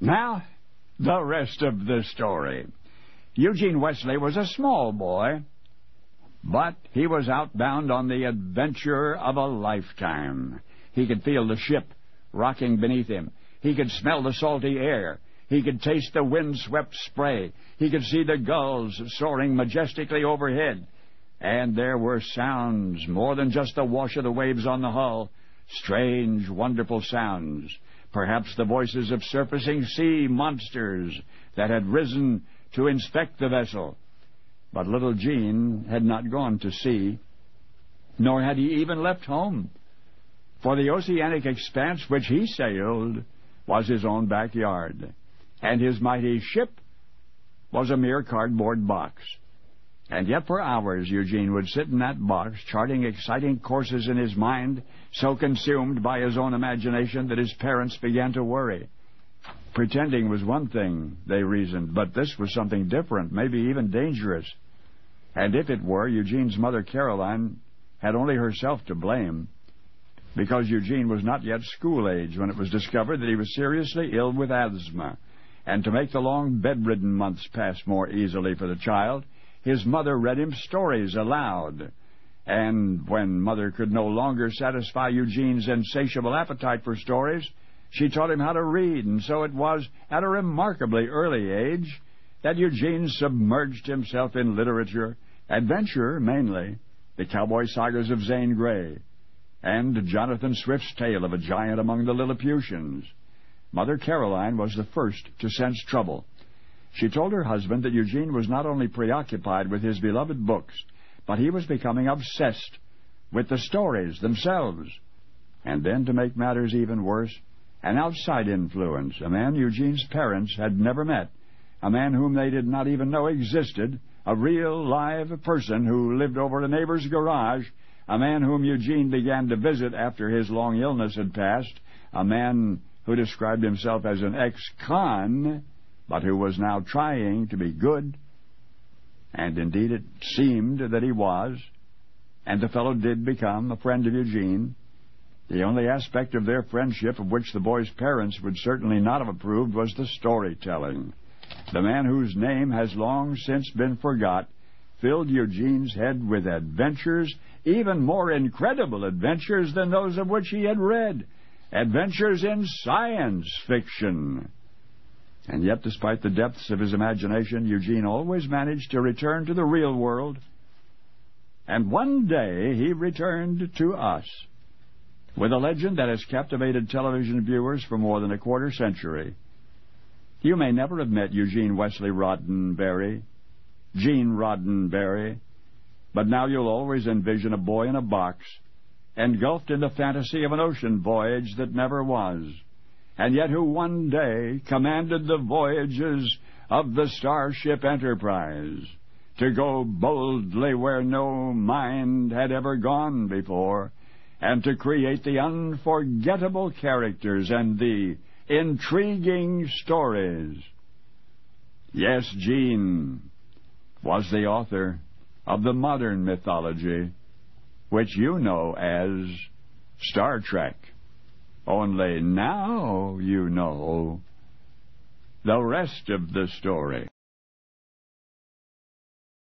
Now, the rest of the story. Eugene Wesley was a small boy, but he was outbound on the adventure of a lifetime. He could feel the ship rocking beneath him. He could smell the salty air. He could taste the wind-swept spray. He could see the gulls soaring majestically overhead. And there were sounds, more than just the wash of the waves on the hull. Strange, wonderful sounds. Perhaps the voices of surfacing sea monsters that had risen to inspect the vessel. But little Gene had not gone to sea, nor had he even left home. For the oceanic expanse which he sailed was his own backyard, and his mighty ship was a mere cardboard box. And yet for hours Eugene would sit in that box, charting exciting courses in his mind, so consumed by his own imagination that his parents began to worry. Pretending was one thing, they reasoned, but this was something different, maybe even dangerous. And if it were, Eugene's mother, Caroline, had only herself to blame, because Eugene was not yet school age when it was discovered that he was seriously ill with asthma. And to make the long bedridden months pass more easily for the child, his mother read him stories aloud. And when Mother could no longer satisfy Eugene's insatiable appetite for stories, she taught him how to read, and so it was at a remarkably early age that Eugene submerged himself in literature, adventure mainly, the cowboy sagas of Zane Grey, and Jonathan Swift's tale of a giant among the Lilliputians. Mother Caroline was the first to sense trouble. She told her husband that Eugene was not only preoccupied with his beloved books, but he was becoming obsessed with the stories themselves. And then, to make matters even worse, an outside influence, a man Eugene's parents had never met, a man whom they did not even know existed, a real, live person who lived over a neighbor's garage, a man whom Eugene began to visit after his long illness had passed, a man who described himself as an ex-con, but who was now trying to be good. And indeed it seemed that he was, and the fellow did become a friend of Eugene. The only aspect of their friendship of which the boy's parents would certainly not have approved was the storytelling. The man whose name has long since been forgot filled Eugene's head with adventures, even more incredible adventures than those of which he had read, adventures in science fiction. And yet, despite the depths of his imagination, Eugene always managed to return to the real world. And one day he returned to us with a legend that has captivated television viewers for more than a quarter century. You may never have met Eugene Wesley Roddenberry, Gene Roddenberry, but now you'll always envision a boy in a box, engulfed in the fantasy of an ocean voyage that never was, and yet who one day commanded the voyages of the Starship Enterprise, to go boldly where no mind had ever gone before, and to create the unforgettable characters and the intriguing stories. Yes, Gene was the author of the modern mythology, which you know as Star Trek. Only now you know the rest of the story.